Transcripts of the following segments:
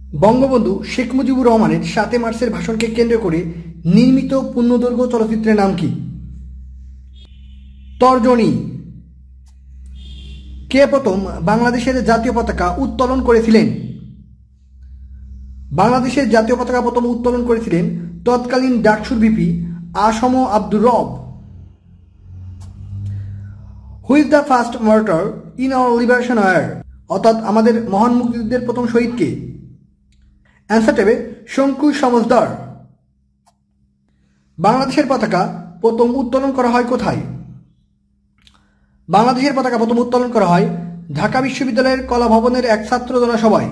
বঙ্গবন্ধু শেখ মুজিবুর রহমানের ৭ মার্চের ভাষণকে কেন্দ্র করে নির্মিত পূর্ণদৈর্ঘ্য চলচ্চিত্রের নাম কি? তর্জনী। কে প্রথম বাংলাদেশের জাতীয় পতাকা উত্তোলন করেছিলেন? বাংলাদেশের জাতীয় পতাকা প্রথম উত্তোলন করেছিলেন তৎকালীন ডাকসুর VP ASM Abdur Rab. Who is the first martyr in our liberation war? অর্থাৎ আমাদের মহান মুক্তিযুদ্ধের প্রথম শহীদ কে? অ্যান্সার দেবে শঙ্কু সমজদার। বাংলাদেশের পতাকা প্রথম উত্তোলন করা হয় কোথায়? বাংলাদেশের পতাকা প্রথম উত্তোলন করা হয় ঢাকা বিশ্ববিদ্যালয়ের কলা ভবনের এক ছাত্র জনসভায়।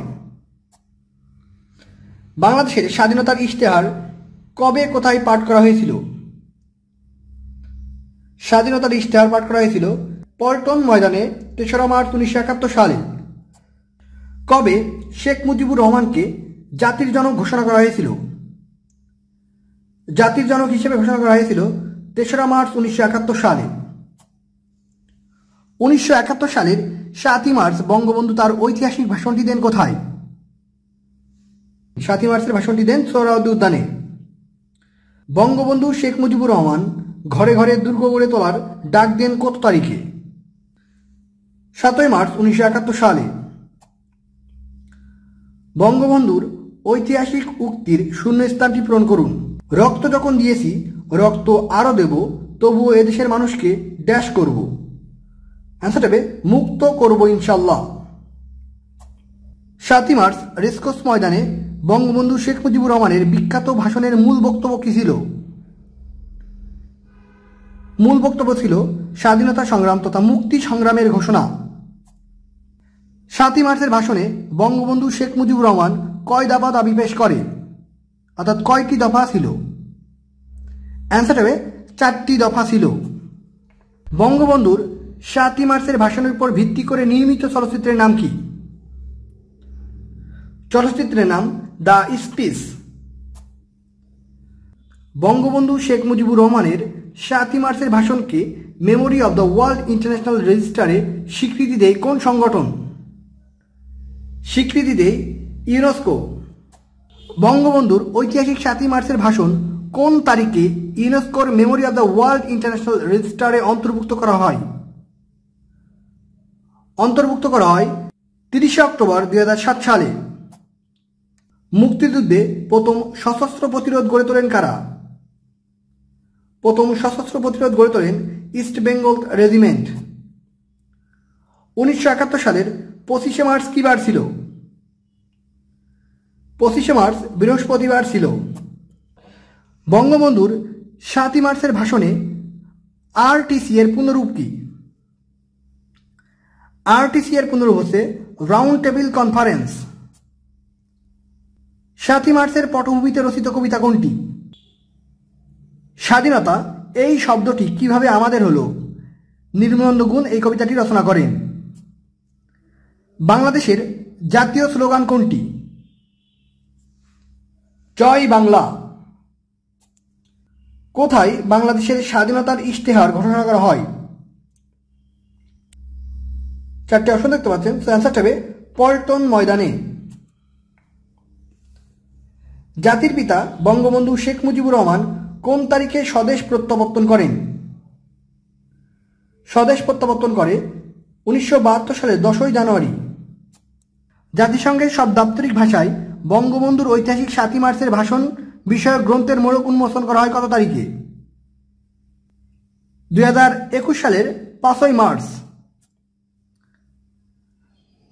বাংলাদেশের স্বাধীনতার ইশতেহার কবে কোথায় পাঠ করা হয়েছিল? স্বাধীনতার ইশতেহার পাঠ করা হয়েছিল পল্টন ময়দানে ৩রা মার্চ ১৯৭১ সালে। কবে শেখ মুজিবুর রহমানকে জাতির জনক ঘোষণা করা হয়েছিল? জাতির জনক হিসেবে ঘোষণা করা হয়েছিল ৩রা মার্চ ১৯৭১ সালে। ১৯৭১ সালের ৭ই মার্চ বঙ্গবন্ধু তার ঐতিহাসিক ভাষণটি দেন কোথায়? ৭ই মার্চের ভাষণটি দেন সোহরাওয়ার্দী উদ্যানে। বঙ্গবন্ধু শেখ মুজিবুর রহমান ঘরে ঘরে দুর্গ গড়ে তোলার ডাক দেন কত তারিখে? ৭ই মার্চ ১৯৭১ সালে। বঙ্গবন্ধুর ঐতিহাসিক উক্তির শূন্যস্থানটি পূরণ করুন। রক্ত যখন দিয়েছি রক্ত আরও দেব, তবুও এদেশের মানুষকে ড্যাশ করব। অ্যান্সার হবে মুক্ত করব ইনশাল্লাহ। ৭ই মার্চ রেসকোর্স ময়দানে বঙ্গবন্ধু শেখ মুজিবুর রহমানের বিখ্যাত ভাষণের মূল বক্তব্য কী ছিল? মূল বক্তব্য ছিল স্বাধীনতা সংগ্রাম তথা মুক্তি সংগ্রামের ঘোষণা। ৭ই মার্চের ভাষণে বঙ্গবন্ধু শেখ মুজিবুর রহমান কয় দফা দাবি পেশ করে? অর্থাৎ কয়টি দফা ছিল? অ্যান্সার হবে ৪টি দফা ছিল। বঙ্গবন্ধুর ৭ই মার্চের ভাষণের উপর ভিত্তি করে নির্মিত চলচ্চিত্রের নাম কি? চলচ্চিত্রের নাম দ্য স্পিচ। বঙ্গবন্ধু শেখ মুজিবুর রহমানের ৭ই মার্চের ভাষণকে memory of the world international রেজিস্টারে স্বীকৃতি দেয় কোন সংগঠন? স্বীকৃতি দেয় ইউনেস্কো। বঙ্গবন্ধুর ঐতিহাসিক ৭ই মার্চের ভাষণ কোন তারিখে ইউনেস্কোর memory of the world international রেজিস্টারে অন্তর্ভুক্ত করা হয়? অন্তর্ভুক্ত করা হয় ৩০শে অক্টোবর ২০০৭ সালে। মুক্তিযুদ্ধে প্রথম সশস্ত্র প্রতিরোধ গড়ে তোলেন কারা? প্রথম সশস্ত্র প্রতিরোধ গড়ে তোলেন ইস্ট বেঙ্গল রেজিমেন্ট। ১৯৭১ সালের ২৫শে মার্চ কী বার ছিল? ২৫শে মার্চ বৃহস্পতিবার ছিল। বঙ্গবন্ধুর ৭ই মার্চের ভাষণে আরটিসি এর পুনরূপ কি? আরটিসি এর পুনরূপ হচ্ছে রাউন্ড টেবিল কনফারেন্স। ৭ই মার্চের পটভূমিতে রচিত কবিতা কোনটি? স্বাধীনতা এই শব্দটি কিভাবে আমাদের হলো? নির্মলেন্দু গুণ এই কবিতাটি রচনা করেন। বাংলাদেশের জাতীয় স্লোগান কোনটি? জয় বাংলা। কোথায় বাংলাদেশের স্বাধীনতার ইশতেহার ঘোষণা করা হয়? 4টে অপশন দেখতে পাচ্ছেন, অ্যান্সারটা হবে পল্টন ময়দানে। জাতির পিতা বঙ্গবন্ধু শেখ মুজিবুর রহমান কোন তারিখে স্বদেশ প্রত্যাবর্তন করেন? স্বদেশ প্রত্যাবর্তন করে ১৯৭২ সালের ১০ই জানুয়ারি। জাতিসংঘের সব দাপ্তরিক ভাষায় বঙ্গবন্ধুর ঐতিহাসিক ৭ই মার্চের ভাষণ বিষয়ক গ্রন্থের মোড়ক উন্মোচন করা হয় কত তারিখে? ২০২১ সালের ৫ই মার্চ।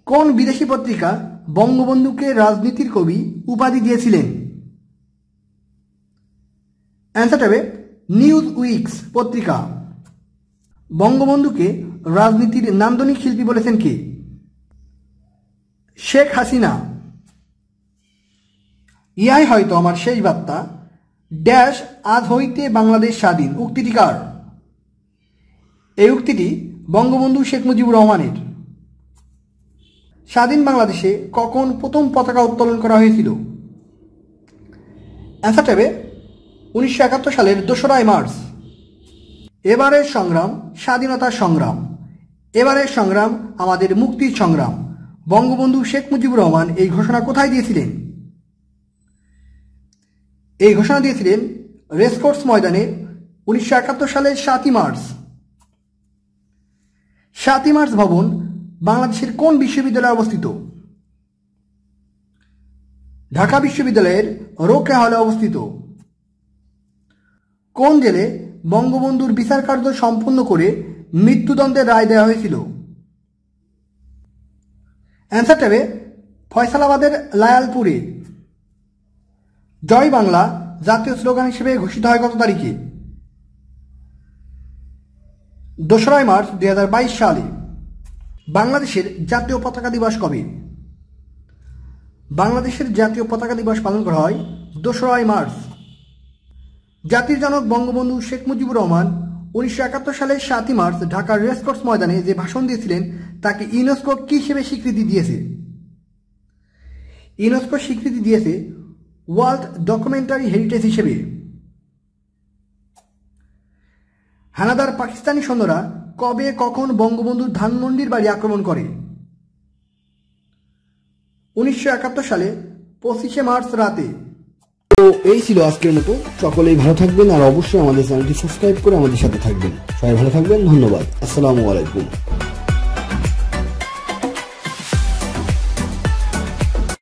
কোন বিদেশি পত্রিকা বঙ্গবন্ধুকে রাজনীতির কবি উপাধি দিয়েছিলেন? অ্যান্সার হবে নিউজ উইকস পত্রিকা। বঙ্গবন্ধুকে রাজনীতির নান্দনিক শিল্পী বলেছেন কে? শেখ হাসিনা। ইহাই হয়তো আমার শেষ বার্তা, ড্যাশ আজ হইতে বাংলাদেশ স্বাধীন উক্তিটি কার? এই উক্তিটি বঙ্গবন্ধু শেখ মুজিবুর রহমানের। স্বাধীন বাংলাদেশে কখন প্রথম পতাকা উত্তোলন করা হয়েছিল? অ্যান্সার হবে ১৯৭১ সালের ২রা মার্চ। এবারের সংগ্রাম স্বাধীনতার সংগ্রাম, এবারের সংগ্রাম আমাদের মুক্তির সংগ্রাম। বঙ্গবন্ধু শেখ মুজিবুর রহমান এই ঘোষণা কোথায় দিয়েছিলেন? এই ঘোষণা দিয়েছিলেন রেসকোর্স ময়দানে 1971 সালের 7ই মার্চ। 7ই মার্চ ভবন বাংলাদেশের কোন বিশ্ববিদ্যালয়ে অবস্থিত? ঢাকা বিশ্ববিদ্যালয়ের রোকেয়া হলে অবস্থিত। কোন জেলে বঙ্গবন্ধুর বিচার কার্য সম্পূর্ণ করে মৃত্যুদণ্ডের রায় দেওয়া হয়েছিল? অ্যান্সার ট্যাবে ফয়সালাবাদের লায়ালপুরে। জয় বাংলা জাতীয় স্লোগান হিসেবে ঘোষিত হয় কত তারিখে? 2রা মার্চ 2022 সালে। বাংলাদেশের জাতীয় পতাকা দিবস কবে? বাংলাদেশের জাতীয় পতাকা দিবস পালন করা হয় 2রা মার্চ। জাতির জনক বঙ্গবন্ধু শেখ মুজিবুর রহমান 1971 সালের 7ই মার্চ ঢাকার রেসকোর্স ময়দানে যে ভাষণ দিয়েছিলেন তাকে ইউনেস্কো কি হিসেবে স্বীকৃতি দিয়েছে? ইউনেস্কো স্বীকৃতি দিয়েছে ওয়ার্ল্ড ডকুমেন্টারি হেরিটেজ হিসেবে। হানাদার পাকিস্তানি সৈন্যরা কবে কখন বঙ্গবন্ধুর ধানমন্ডির বাড়ি আক্রমণ করে? 1971 সালে 25শে মার্চ রাতে। তো এই ছিল আজকের মতো। সকলেই ভালো থাকবেন আর অবশ্যই আমাদের চ্যানেলটি সাবস্ক্রাইব করে আমাদের সাথে থাকবেন। সবাই ভালো থাকবেন, ধন্যবাদ। আসসালামু আলাইকুম।